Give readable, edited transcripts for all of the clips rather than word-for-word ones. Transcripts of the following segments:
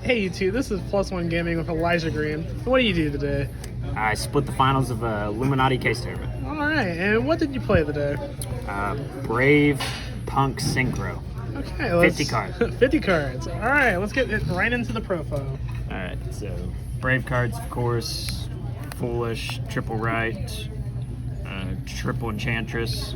Hey, you two, this is Plus One Gaming with Elijah Green. What do you do today? I split the finals of Illuminati case tournament. All right, and what did you play today? Brave, Punk, Synchro. Okay, let's... 50 cards. 50 cards. All right, let's get right into the profile. All right, so Brave cards, of course. Foolish, Triple Right, Triple Enchantress.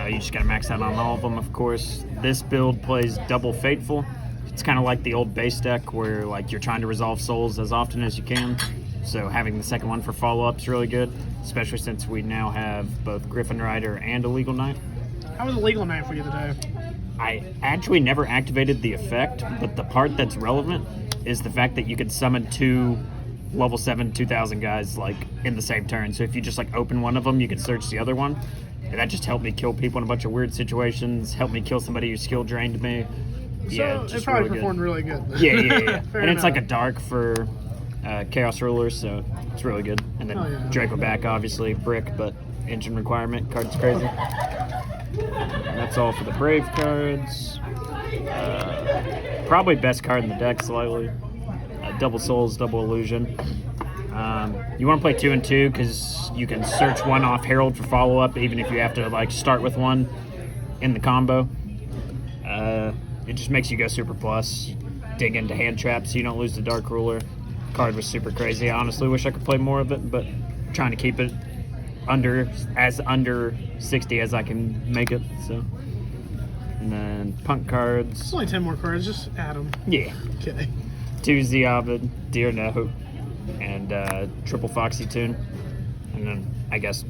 You just got to max out on all of them, of course. This build plays Double Fateful. It's kind of like the old base deck where like you're trying to resolve souls as often as you can. So having the second one for follow-up is really good, especially since we now have both Griffin Rider and Illegal Knight. How was Illegal Knight for you today? I actually never activated the effect, but the part that's relevant is the fact that you could summon two level 7 2000 guys like in the same turn. So if you just like open one of them, you can search the other one. And that just helped me kill people in a bunch of weird situations, helped me kill somebody who skill drained me. So yeah, it probably performed really good. Yeah. And it's like a dark for Chaos Rulers, so it's really good. And then Draco back, obviously, brick, but engine requirement. Card's crazy. And that's all for the Brave cards. Probably best card in the deck, slightly. Double Souls, Double Illusion. You want to play 2 and 2 because you can search one off Herald for follow-up, even if you have to like start with one in the combo. It just makes you go super plus, dig into hand traps so you don't lose the Dark Ruler. Card was super crazy. I honestly wish I could play more of it, but I'm trying to keep it under 60 as I can make it. So, and then Punk cards. It's only 10 more cards. Just add them. Yeah. Kidding. 2 Ziavid, Dear No, and Triple Foxy Tune, and then I guess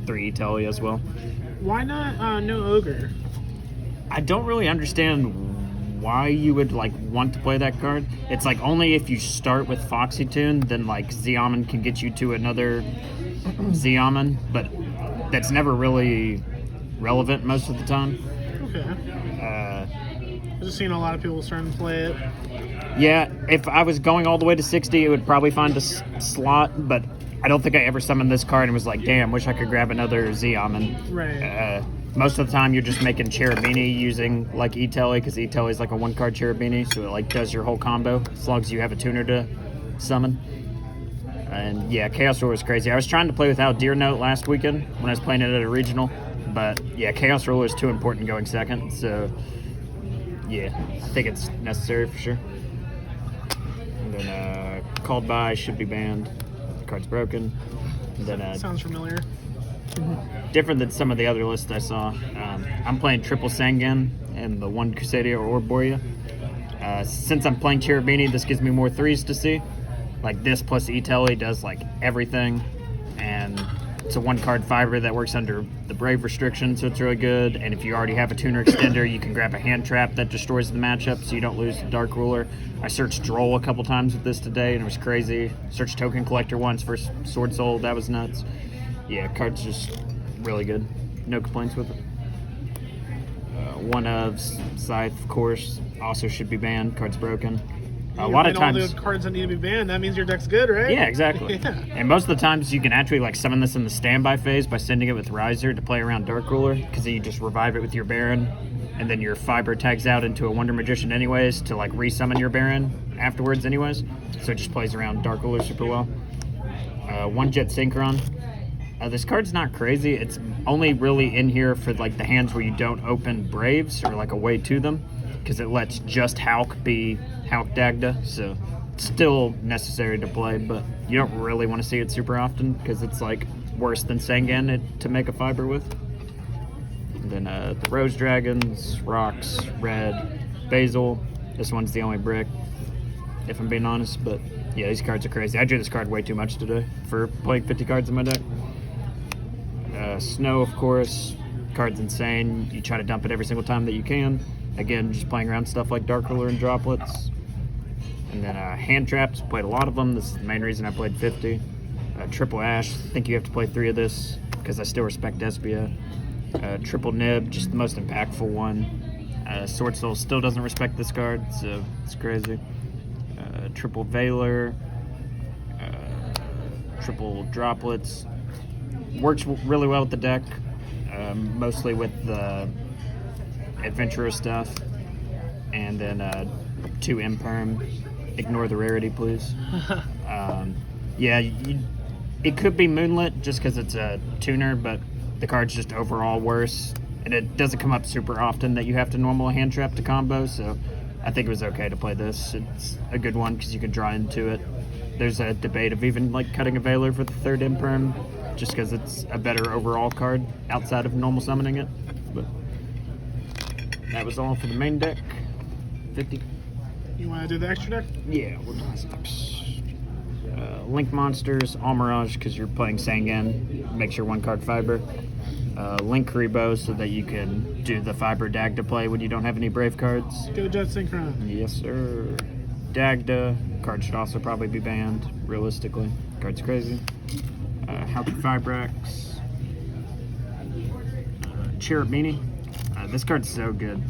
3 Telly as well. Why not no Ogre? I don't really understand why you would like want to play that card. It's like only if you start with Foxy Tune, then like Ziaman can get you to another Ziaman, but that's never really relevant most of the time. Okay. I've just seen a lot of people starting to play it. Yeah, if I was going all the way to 60, it would probably find a slot, but I don't think I ever summoned this card and was like, damn, wish I could grab another Ziaman. Right. Most of the time, you're just making Cherubini using like E-Telly, because E-Telly is like a 1-card Cherubini, so it like does your whole combo as long as you have a tuner to summon. And yeah, Chaos Ruler was crazy. I was trying to play without Deer Note last weekend when I was playing it at a regional, but yeah, Chaos Ruler is too important going second, so yeah, I think it's necessary for sure. And then Called By should be banned. The card's broken. And then Sounds familiar. different than some of the other lists I saw. I'm playing Triple Sangan and the 1 Crusadia or Orboria. Since I'm playing Cherubini, this gives me more 3s to see. Like this plus E-Telly does like everything, and it's a 1-card fiber that works under the Brave restriction, so it's really good. And if you already have a tuner extender, you can grab a hand trap that destroys the matchup so you don't lose the Dark Ruler. I searched Droll a couple times with this today, and it was crazy. Searched Token Collector once for Sword Soul, that was nuts. Yeah, card's just really good. No complaints with it. One of Scythe, of course, also should be banned. Card's broken. A lot of times, all the cards that need to be banned, that means your deck's good, right? Yeah, exactly. Yeah. And most of the times, you can actually like summon this in the standby phase by sending it with Riser to play around Dark Ruler, because then you just revive it with your Baron, and then your Fiber tags out into a Wonder Magician anyways to like resummon your Baron afterwards anyways. So it just plays around Dark Ruler super well. 1 Jet Synchron. This card's not crazy. It's only really in here for like the hands where you don't open Braves or like a way to them, because it lets just Hulk be Hulk Dagda, so it's still necessary to play, but you don't really want to see it super often because it's like worse than Sangan to make a fiber with. And then the Rose Dragons, Rocks, Red, Basil. This one's the only brick, if I'm being honest, but yeah, these cards are crazy. I drew this card way too much today for playing 50 cards in my deck. Snow, of course. Card's insane. You try to dump it every single time that you can. Again, just playing around stuff like Dark Ruler and Droplets. And then Hand Traps, played a lot of them. This is the main reason I played 50. Triple Ash, I think you have to play 3 of this because I still respect Despia. Triple Nib, just the most impactful one. Sword Soul still doesn't respect this card, so it's crazy. Triple Veiler. Triple Droplets. Works really well with the deck, mostly with the adventurer stuff, and then 2 Imperm, ignore the rarity, please. Yeah, it could be Moonlit just because it's a tuner, but the card's just overall worse. And it doesn't come up super often that you have to normal hand trap to combo, so I think it was okay to play this. It's a good one because you can draw into it. There's a debate of even like cutting a Veiler for the third Imperm, just because it's a better overall card outside of normal summoning it. But that was all for the main deck. 50. You want to do the extra deck? Yeah, we'll do this next. Link Monsters, All Mirage, because you're playing Sangan, makes your one card fiber. Link Rebo, so that you can do the fiber Dagda play when you don't have any Brave cards. Go Jet Synchro. Yes, sir. Dagda, card should also probably be banned, realistically. Card's crazy. Halki Fibrax. Cherub Meanie. This card's so good.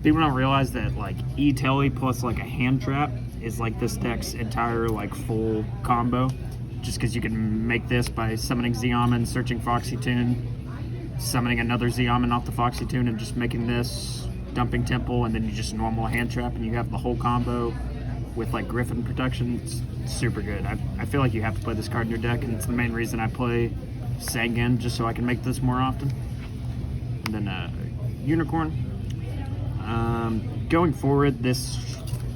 People don't realize that like E-Telly plus like a hand trap is like this deck's entire like full combo. Just because you can make this by summoning Zeoman, searching Foxy Tune, summoning another Zeoman off the Foxy Tune, and just making this, dumping Temple, and then you just normal hand trap, and you have the whole combo with like Griffin protection. It's super good. I feel like you have to play this card in your deck, and it's the main reason I play Sangan, just so I can make this more often. And then Unicorn. Going forward, this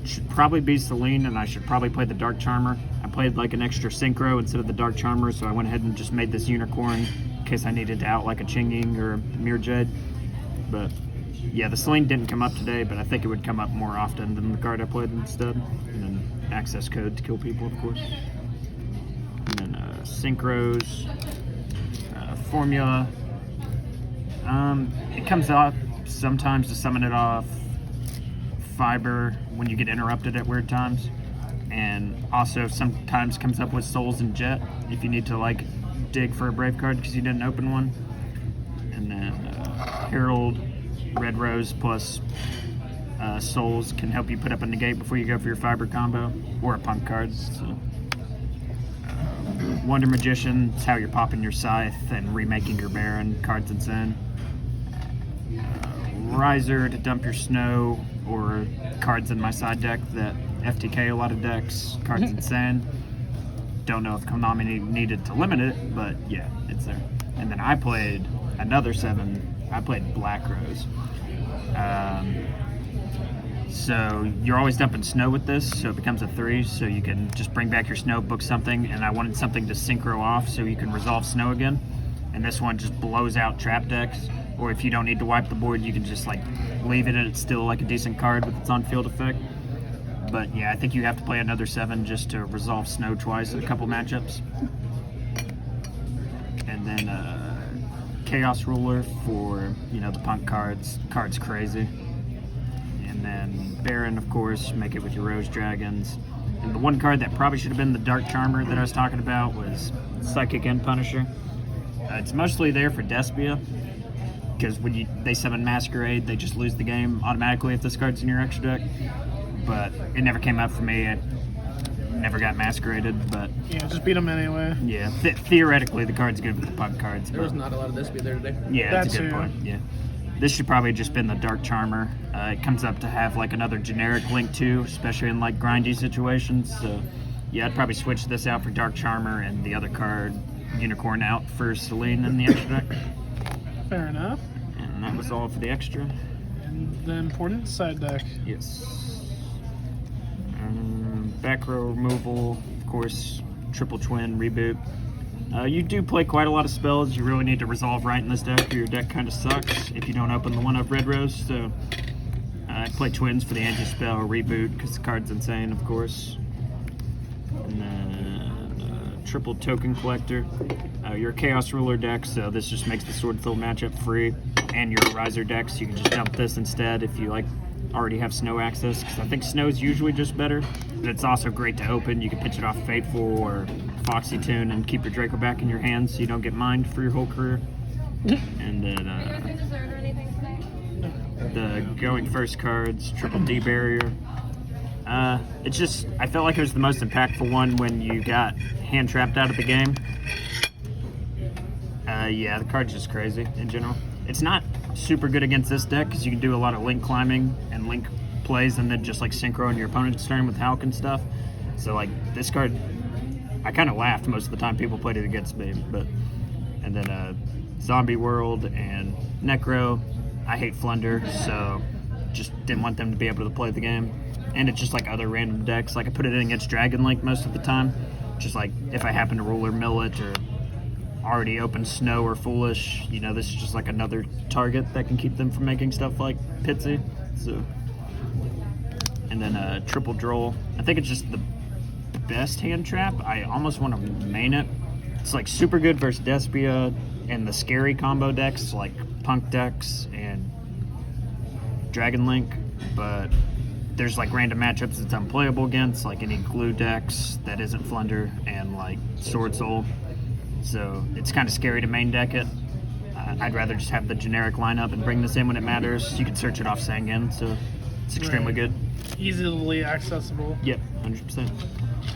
should probably be Celine, and I should probably play the Dark Charmer. I played like an extra Synchro instead of the Dark Charmer, so I went ahead and just made this Unicorn in case I needed to out like a Chinging or a Mirjade. But yeah, the Celine didn't come up today, but I think it would come up more often than the card I played instead. And then access code to kill people, of course. And then Synchros, Formula. It comes up sometimes to summon it off Fiber when you get interrupted at weird times, and also sometimes comes up with Souls and Jet if you need to like dig for a Brave card because you didn't open one. And then Herald, Red Rose plus Souls can help you put up a negate before you go for your Fiber combo or a Punk card. So, Wonder Magician is how you're popping your Scythe and remaking your Baron. Card's insane. Riser to dump your Snow, or cards in my side deck that FTK a lot of decks. Card's insane. Don't know if Konami needed to limit it, but yeah, it's there. And then I played another 7. I played Black Rose. So you're always dumping Snow with this, so it becomes a 3, so you can just bring back your Snow, book something, and I wanted something to Synchro off so you can resolve Snow again. And this one just blows out trap decks. Or if you don't need to wipe the board, you can just like leave it and it's still like a decent card with its on-field effect. But yeah, I think you have to play another 7 just to resolve Snow twice in a couple matchups. And then Chaos Ruler for, you know, the Punk cards. Card's crazy. And then Baron, of course, make it with your Rose Dragons. And the one card that probably should have been the Dark Charmer that I was talking about was Psychic End Punisher. It's mostly there for Despia, because when they summon Masquerade, they just lose the game automatically if this card's in your extra deck. But it never came up for me. I never got Masqueraded, but Yeah, just beat them anyway. yeah, theoretically the card's good with the Punk cards. There was not a lot of this there today. Yeah, that's a good That too. point. Yeah, this should probably just been the Dark Charmer. It comes up to have like another generic link too, especially in like grindy situations. So yeah, I'd probably switch this out for Dark Charmer and the other card Unicorn out for Celine in the extra deck. Fair enough. And that was all for the extra. And the important side deck. Yes. Back row removal, of course, triple twin, reboot. You do play quite a lot of spells. You really need to resolve right in this deck, or your deck kind of sucks if you don't open the one of Red Rose. So I play twins for the anti-spell, reboot, because the card's insane, of course. And then triple token collector. You're a Chaos Ruler deck, so this just makes the Swordfield matchup free. And you're a Riser deck, so you can just dump this instead if you like already have Snow access, because I think Snow's usually just better, but it's also great to open. You can pitch it off Fateful or Foxy Tune and keep your Draco back in your hand so you don't get mined for your whole career. And then the going first cards, triple D barrier. It's just, I felt like it was the most impactful one when you got hand trapped out of the game. Yeah, the card's just crazy in general. It's not super good against this deck because you can do a lot of link climbing and link plays and then just like synchro in your opponent's turn with Hulk and stuff. So like this card, I kind of laughed most of the time people played it against me. And then Zombie World and Necro. I hate Flunder, so just didn't want them to be able to play the game. And it's just like other random decks. Like I put it in against Dragon Link most of the time. Just like if I happen to rule or mill it or already open Snow or Foolish, you know, this is just like another target that can keep them from making stuff like Pitsy. So, and then Triple Droll. I think it's just the best hand trap. I almost want to main it. It's like super good versus Despia and the scary combo decks like Punk decks and Dragon Link, but there's like random matchups it's unplayable against, like any glue decks that isn't Flunder and like Sword Soul. So it's kind of scary to main deck it. I'd rather just have the generic lineup and bring this in when it matters. You can search it off Sangan, so it's extremely good. Easily accessible. Yep, 100%.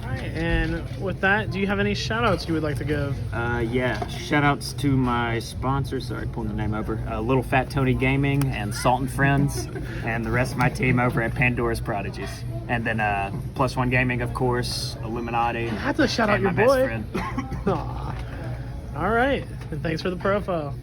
All right, and with that, do you have any shout-outs you would like to give? Yeah, shout outs to my sponsors. Sorry, pulling the name over. Little Fat Tony Gaming and Salt and Friends, and the rest of my team over at Pandora's Prodigies. And then Plus One Gaming, of course, Illuminati. I had to shout out and your my boy. best friend. Aw. All right, and thanks for the profile.